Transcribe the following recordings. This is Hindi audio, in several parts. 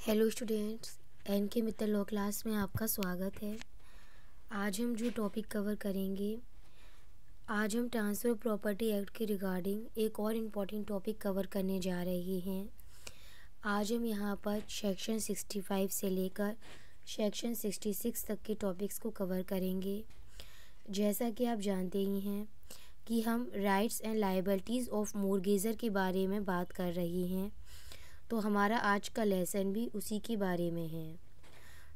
हेलो स्टूडेंट्स, एन के मित्तल लॉ क्लास में आपका स्वागत है। आज हम जो टॉपिक कवर करेंगे, आज हम ट्रांसफ़र प्रॉपर्टी एक्ट के रिगार्डिंग एक और इम्पॉर्टेंट टॉपिक कवर करने जा रहे हैं। आज हम यहाँ पर सेक्शन 65 से लेकर सेक्शन 66 तक के टॉपिक्स को कवर करेंगे। जैसा कि आप जानते ही हैं कि हम राइट्स एंड लायबिलिटीज़ ऑफ मोर्गेजर के बारे में बात कर रहे हैं, तो हमारा आज का लेसन भी उसी के बारे में है।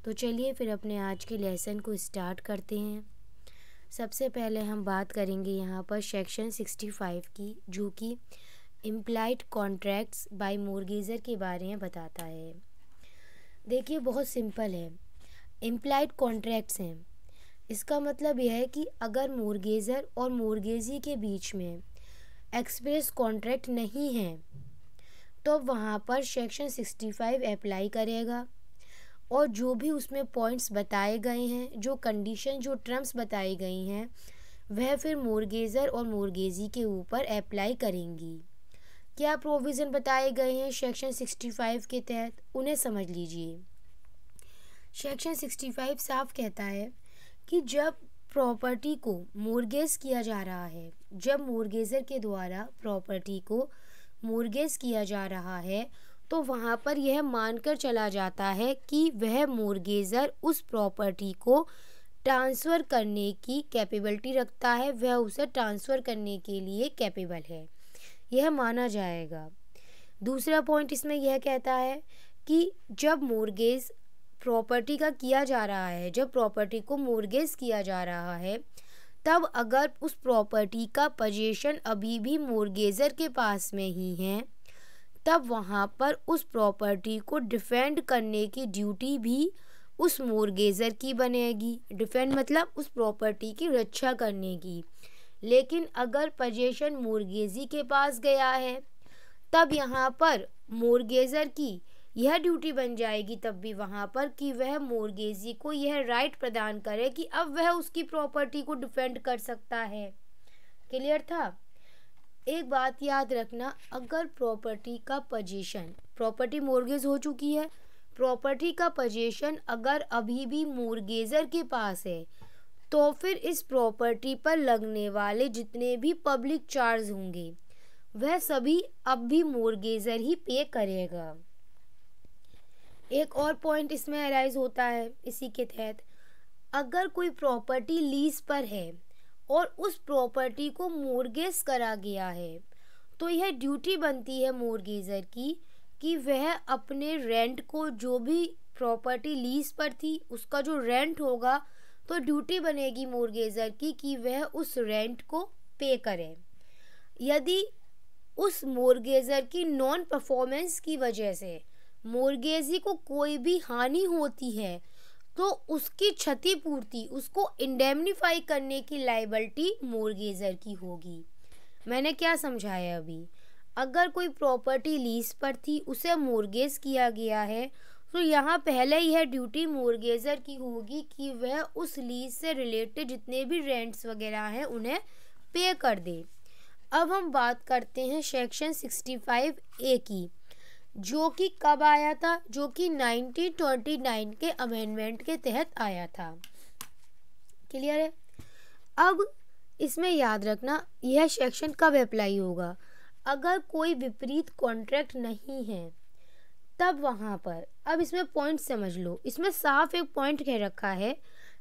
तो चलिए फिर अपने आज के लेसन को स्टार्ट करते हैं। सबसे पहले हम बात करेंगे यहाँ पर सेक्शन 65 की, जो कि इम्प्लाइड कॉन्ट्रैक्ट्स बाय मोर्गेजर के बारे में बताता है। देखिए, बहुत सिंपल है। इम्प्लाइड कॉन्ट्रैक्ट्स हैं, इसका मतलब यह है कि अगर मोर्गेजर और मोर्गेजी के बीच में एक्सप्रेस कॉन्ट्रैक्ट नहीं है तो वहाँ पर सेक्शन 65 अप्लाई करेगा और जो भी उसमें पॉइंट्स बताए गए हैं, जो कंडीशन, जो टर्म्स बताई गई हैं, वह फिर मोर्गेजर और मोर्गेजी के ऊपर अप्लाई करेंगी। क्या प्रोविज़न बताए गए हैं सेक्शन 65 के तहत, उन्हें समझ लीजिए। सेक्शन 65 साफ कहता है कि जब प्रॉपर्टी को मोर्गेज किया जा रहा है, जब मोर्गेजर के द्वारा प्रॉपर्टी को मोर्गेज किया जा रहा है, तो वहाँ पर यह मानकर चला जाता है कि वह मोर्गेजर उस प्रॉपर्टी को ट्रांसफ़र करने की कैपेबिलिटी रखता है, वह उसे ट्रांसफ़र करने के लिए कैपेबल है, यह माना जाएगा। दूसरा पॉइंट इसमें यह कहता है कि जब मोर्गेज प्रॉपर्टी का किया जा रहा है, जब प्रॉपर्टी को मोर्गेज किया जा रहा है, तब अगर उस प्रॉपर्टी का पोजीशन अभी भी मोर्गेजर के पास में ही है, तब वहाँ पर उस प्रॉपर्टी को डिफेंड करने की ड्यूटी भी उस मोर्गेजर की बनेगी। डिफेंड मतलब उस प्रॉपर्टी की रक्षा करने की। लेकिन अगर पोजीशन मोर्गेजी के पास गया है, तब यहाँ पर मोर्गेजर की यह ड्यूटी बन जाएगी तब भी वहाँ पर कि वह मोर्गेजी को यह राइट प्रदान करे कि अब वह उसकी प्रॉपर्टी को डिफेंड कर सकता है। क्लियर था? एक बात याद रखना, अगर प्रॉपर्टी का पोजीशन, प्रॉपर्टी मोर्गेज हो चुकी है, प्रॉपर्टी का पोजीशन अगर अभी भी मोर्गेजर के पास है, तो फिर इस प्रॉपर्टी पर लगने वाले जितने भी पब्लिक चार्ज होंगे वह सभी अब भी मोर्गेजर ही पे करेगा। एक और पॉइंट इसमें अराइज होता है इसी के तहत, अगर कोई प्रॉपर्टी लीज पर है और उस प्रॉपर्टी को मोर्गेज करा गया है, तो यह ड्यूटी बनती है मोर्गेजर की कि वह अपने रेंट को, जो भी प्रॉपर्टी लीज पर थी उसका जो रेंट होगा, तो ड्यूटी बनेगी मोर्गेजर की कि वह उस रेंट को पे करे। यदि उस मोर्गेजर की नॉन परफॉर्मेंस की वजह से मोर्गेजी को कोई भी हानि होती है, तो उसकी क्षतिपूर्ति, उसको इंडेमनीफाई करने की लायबिलिटी मोर्गेजर की होगी। मैंने क्या समझाया अभी? अगर कोई प्रॉपर्टी लीज पर थी, उसे मोर्गेज किया गया है, तो यहाँ पहले यह ड्यूटी मोर्गेजर की होगी कि वह उस लीज से रिलेटेड जितने भी रेंट्स वगैरह हैं उन्हें पे कर दे। अब हम बात करते हैं सेक्शन 65A की, जो कि कब आया था? जो कि 1929 के अमेंडमेंट के तहत आया था। क्लियर है? अब इसमें याद रखना, यह सेक्शन कब अप्लाई होगा? अगर कोई विपरीत कॉन्ट्रैक्ट नहीं है तब वहाँ पर, अब इसमें पॉइंट समझ लो, इसमें साफ एक पॉइंट कह रखा है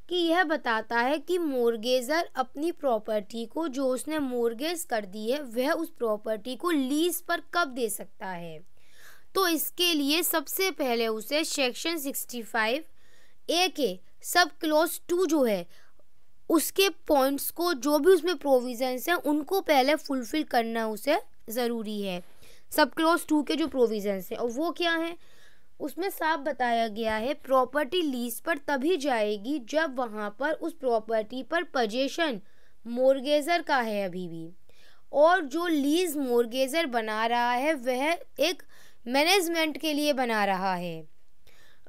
कि यह बताता है कि मोर्गेजर अपनी प्रॉपर्टी को जो उसने मोर्गेज कर दी है, वह उस प्रॉपर्टी को लीज पर कब दे सकता है। तो इसके लिए सबसे पहले उसे सेक्शन 65A के सब क्लॉज 2 जो है उसके पॉइंट्स को, जो भी उसमें प्रोविजंस हैं, उनको पहले फुलफिल करना उसे ज़रूरी है। सब क्लॉज 2 के जो प्रोविजंस हैं, और वो क्या हैं? उसमें साफ बताया गया है प्रॉपर्टी लीज पर तभी जाएगी जब वहाँ पर उस प्रॉपर्टी पर पोजीशन मोर्गेजर का है अभी भी, और जो लीज मोर्गेजर बना रहा है वह एक मैनेजमेंट के लिए बना रहा है।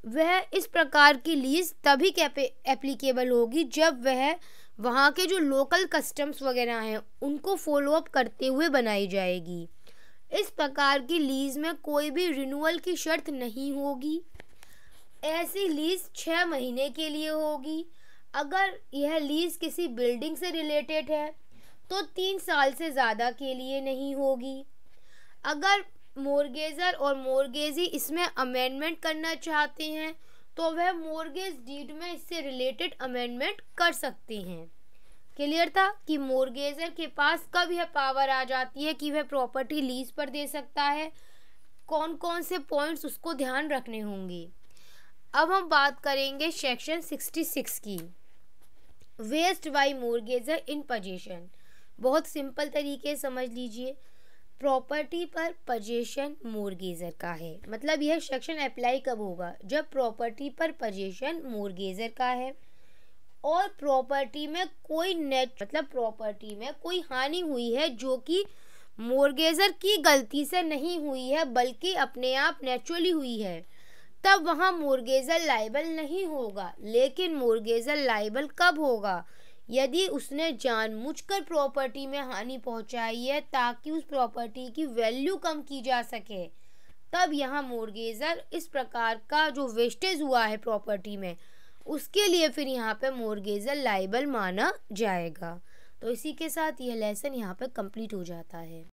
वह इस प्रकार की लीज तभी एप्लीकेबल होगी जब वह वहाँ के जो लोकल कस्टम्स वगैरह हैं उनको फॉलो अप करते हुए बनाई जाएगी। इस प्रकार की लीज में कोई भी रिन्यूअल की शर्त नहीं होगी। ऐसी लीज 6 महीने के लिए होगी। अगर यह लीज किसी बिल्डिंग से रिलेटेड है तो 3 साल से ज़्यादा के लिए नहीं होगी। अगर मोर्गेजर और मोर्गेजी इसमें अमेंडमेंट करना चाहते हैं तो वह मोर्गेज डीड में इससे रिलेटेड अमेंडमेंट कर सकते हैं। क्लियर था कि मोर्गेजर के पास कब यह पावर आ जाती है कि वह प्रॉपर्टी लीज पर दे सकता है, कौन कौन से पॉइंट्स उसको ध्यान रखने होंगे। अब हम बात करेंगे सेक्शन 66 की, वेस्ट बाय मोर्गेजर इन पोजीशन। बहुत सिंपल तरीके समझ लीजिए, प्रॉपर्टी पर पोजीशन मोर्गेजर का है। मतलब यह सेक्शन अप्लाई कब होगा, जब प्रॉपर्टी पर पोजीशन मोर्गेजर का है और प्रॉपर्टी में कोई प्रॉपर्टी में कोई हानि हुई है जो कि मोर्गेजर की गलती से नहीं हुई है बल्कि अपने आप नेचुरली हुई है, तब वहाँ मोर्गेजर लायबल नहीं होगा। लेकिन मोर्गेजर लायबल कब होगा, यदि उसने जानबूझकर प्रॉपर्टी में हानि पहुंचाई है ताकि उस प्रॉपर्टी की वैल्यू कम की जा सके, तब यहाँ मोर्गेजर इस प्रकार का जो वेस्टेज हुआ है प्रॉपर्टी में उसके लिए फिर यहाँ पे मोर्गेजर लायबल माना जाएगा। तो इसी के साथ यह लेसन यहाँ पे कंप्लीट हो जाता है।